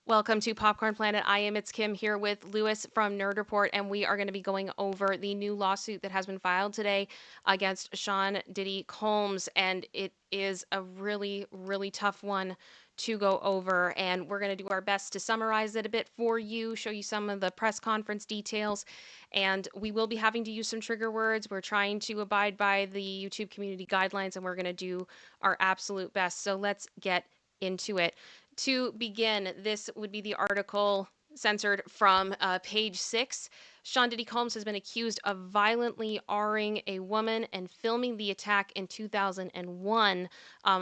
Welcome to Popcorn Planet. It's Kim here with Lewis from Nerd Report, and we are going to be going over the new lawsuit that has been filed today against Sean Diddy Combs, and it is a really, really tough one to go over, and we're going to do our best to summarize it a bit for you, show you some of the press conference details, and we will be having to use some trigger words. We're trying to abide by the YouTube community guidelines, and we're going to do our absolute best. So let's get into it. To begin, this would be the article censored from page 6. Sean Diddy Combs has been accused of violently R-ing a woman and filming the attack in 2001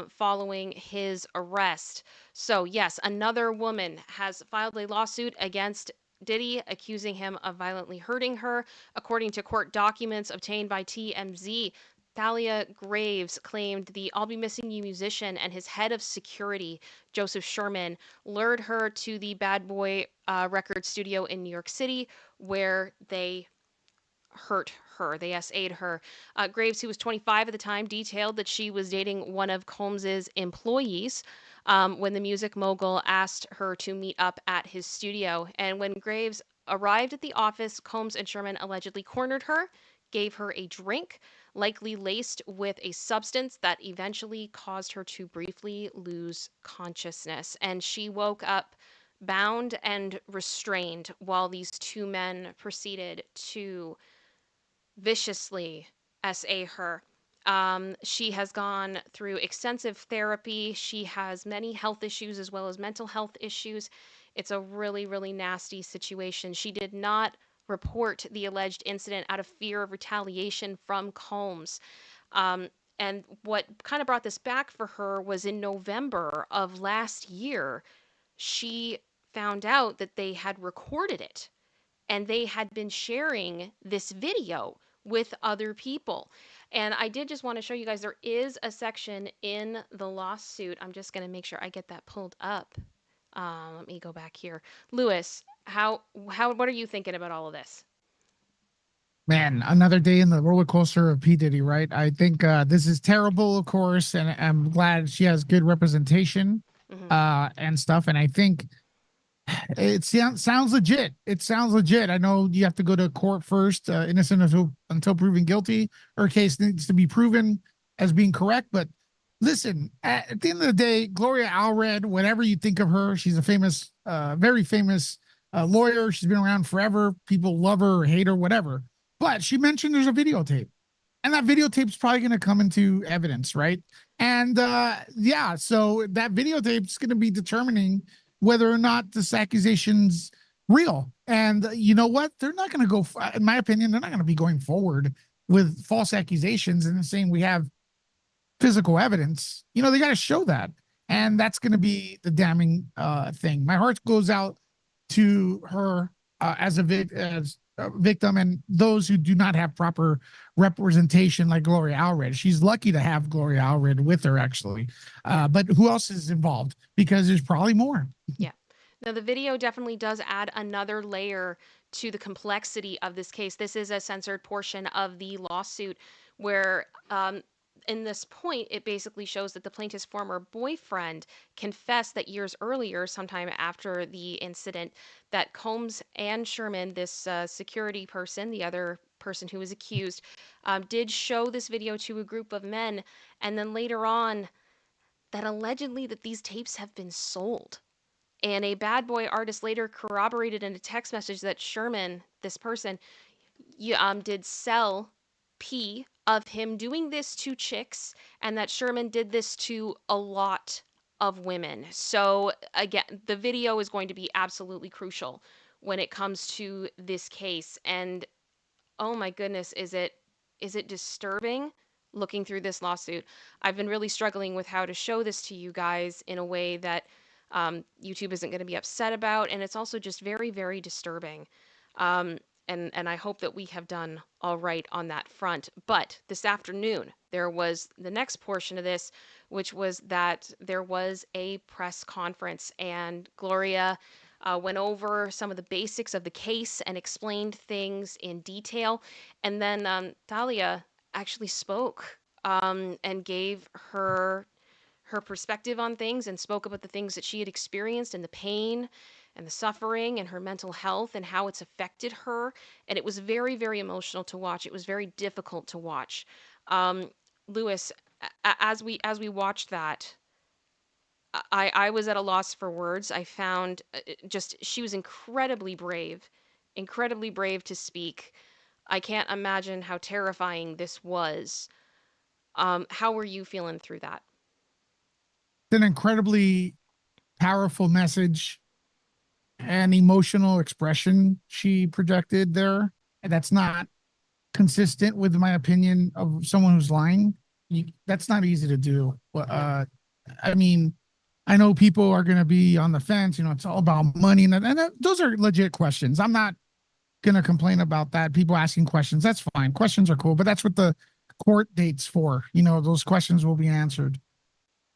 following his arrest. So, yes, another woman has filed a lawsuit against Diddy, accusing him of violently hurting her. According to court documents obtained by TMZ, Thalia Graves claimed the I'll Be Missing You musician and his head of security, Joseph Sherman, lured her to the Bad Boy record studio in New York City, where they hurt her. They SA'd her. Graves, who was 25 at the time, detailed that she was dating one of Combs's employees when the music mogul asked her to meet up at his studio. And when Graves arrived at the office, Combs and Sherman allegedly cornered her, gave her a drink, likely laced with a substance that eventually caused her to briefly lose consciousness. And she woke up bound and restrained while these two men proceeded to viciously SA her. She has gone through extensive therapy. She has many health issues as well as mental health issues. It's a really, really nasty situation. She did not report the alleged incident out of fear of retaliation from Combs. Um, and what kind of brought this back for her was in November of last year, she found out that they had recorded it and they had been sharing this video with other people. And I did just want to show you guys there is a section in the lawsuit. I'm just going to make sure I get that pulled up. Let me go back here. Lewis, what are you thinking about all of this? Man, another day in the roller coaster of P. Diddy, right? I think this is terrible, of course, and I'm glad she has good representation Hmm. and stuff. And I think it sounds legit. It sounds legit. I know you have to go to court first, innocent until proven guilty. Her case needs to be proven as being correct. But listen, at the end of the day, Gloria Allred, whatever you think of her, she's a famous, very famous lawyer. She's been around forever. People love her or hate her, whatever. But she mentioned there's a videotape, and that videotape's probably going to come into evidence, right? And yeah, so that videotape's going to be determining whether or not this accusation's real. And you know what? They're not going to go, in my opinion, they're not going to be going forward with false accusations and saying we have physical evidence. You know, they got to show that. And that's going to be the damning thing. My heart goes out to her as a victim and those who do not have proper representation like Gloria Allred. She's lucky to have Gloria Allred with her, actually. But who else is involved? Because there's probably more. Yeah. Now, the video definitely does add another layer to the complexity of this case. This is a censored portion of the lawsuit where, in this point, it basically shows that the plaintiff's former boyfriend confessed that years earlier, sometime after the incident, that Combs and Sherman, this security person, the other person who was accused, did show this video to a group of men, and then later on, that allegedly that these tapes have been sold. And a Bad Boy artist later corroborated in a text message that Sherman, this person, did sell P of him doing this to chicks, and that Sherman did this to a lot of women. So again, the video is going to be absolutely crucial when it comes to this case. And oh my goodness, is it disturbing looking through this lawsuit? I've been really struggling with how to show this to you guys in a way that YouTube isn't going to be upset about, and it's also just very, very disturbing. Um, and I hope that we have done all right on that front. But this afternoon, there was the next portion of this, which was that there was a press conference, and Gloria went over some of the basics of the case and explained things in detail. And then Thalia actually spoke and gave her perspective on things and spoke about the things that she had experienced and the pain and the suffering and her mental health and how it's affected her. And it was very, very emotional to watch. It was very difficult to watch. Um, Lewis, as we watched that, I was at a loss for words. I found just she was incredibly brave to speak. I can't imagine how terrifying this was. How were you feeling through that? It's an incredibly powerful message and emotional expression she projected there. And that's not consistent with my opinion of someone who's lying. That's not easy to do. No. I mean, I know people are going to be on the fence. It's all about money, and those are legit questions. I'm not going to complain about that. People asking questions, that's fine. Questions are cool, but that's what the court dates for. Those questions will be answered.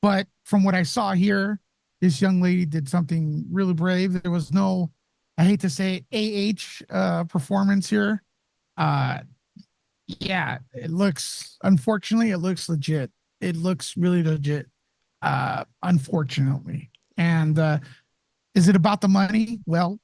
But from what I saw here, this young lady did something really brave. There was no, I hate to say, performance here. Uh, yeah, unfortunately, it looks legit. It looks really legit, unfortunately. And is it about the money? Well,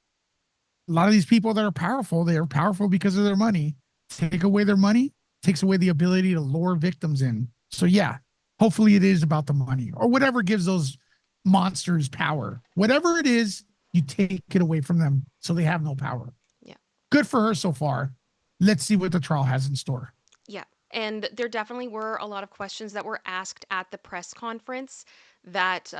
a lot of these people that are powerful, they are powerful because of their money. Take away their money, takes away the ability to lure victims in. So yeah, hopefully it is about the money or whatever gives those monsters power. Whatever it is, you take it away from them so they have no power. Yeah. Good for her so far. Let's see what the trial has in store. Yeah. And there definitely were a lot of questions that were asked at the press conference that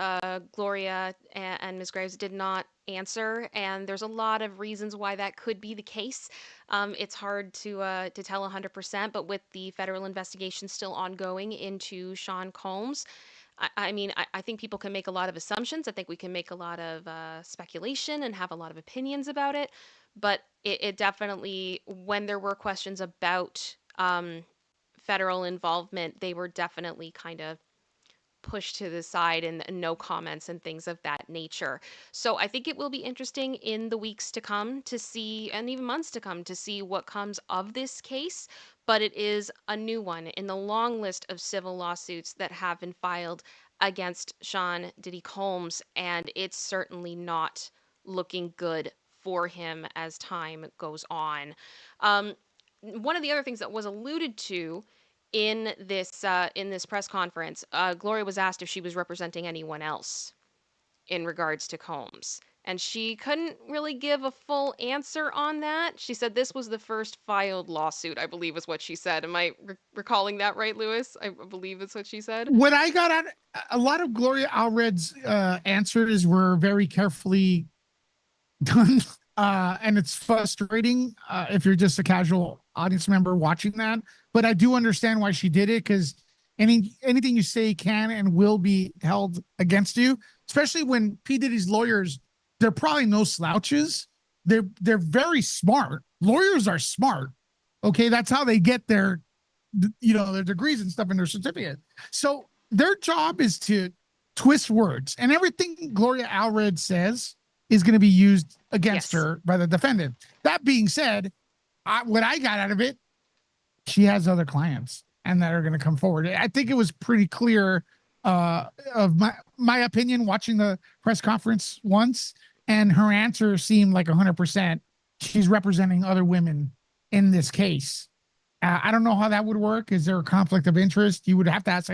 Gloria and Ms. Graves did not answer, and there's a lot of reasons why that could be the case. It's hard to tell 100%, but with the federal investigation still ongoing into Sean Combs, I think people can make a lot of assumptions. I think we can make a lot of speculation and have a lot of opinions about it. But it definitely, when there were questions about federal involvement, they were definitely kind of pushed to the side and no comments and things of that nature. So I think it will be interesting in the weeks to come to see, and even months to come, to see what comes of this case. But it is a new one in the long list of civil lawsuits that have been filed against Sean Diddy Combs, and it's certainly not looking good for him as time goes on. Um, One of the other things that was alluded to in this press conference, Gloria was asked if she was representing anyone else in regards to Combs, and she couldn't really give a full answer on that. She said this was the first filed lawsuit, I believe, is what she said. Am I recalling that right, Lewis? I believe that's what she said. What I got out, a lot of Gloria Allred's answers were very carefully done. And it's frustrating if you're just a casual audience member watching that. But I do understand why she did it because anything you say can and will be held against you, especially when P. Diddy's lawyers, they're probably no slouches. They're very smart. Lawyers are smart. Okay, that's how they get their degrees and stuff in their certificate. So their job is to twist words, and everything Gloria Allred says is going to be used against Yes. her by the defendant. That being said, what I got out of it, she has other clients and that are going to come forward. I think it was pretty clear of my opinion watching the press conference once, and her answer seemed like 100%. She's representing other women in this case. I don't know how that would work. Is there a conflict of interest? You would have to ask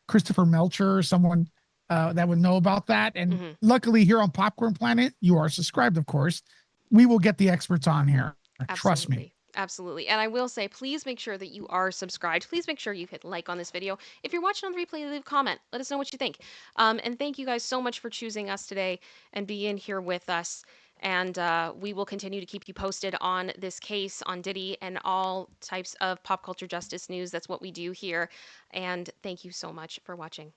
Christopher Melcher or someone that would know about that. And Hmm. luckily, here on Popcorn Planet, you are subscribed, of course. We will get the experts on here. Trust me. Absolutely. Absolutely. And I will say, please make sure that you are subscribed. Please make sure you hit like on this video. If you're watching on the replay, leave a comment. Let us know what you think. And thank you guys so much for choosing us today and being here with us. And we will continue to keep you posted on this case, on Diddy, and all types of pop culture justice news. That's what we do here. And thank you so much for watching.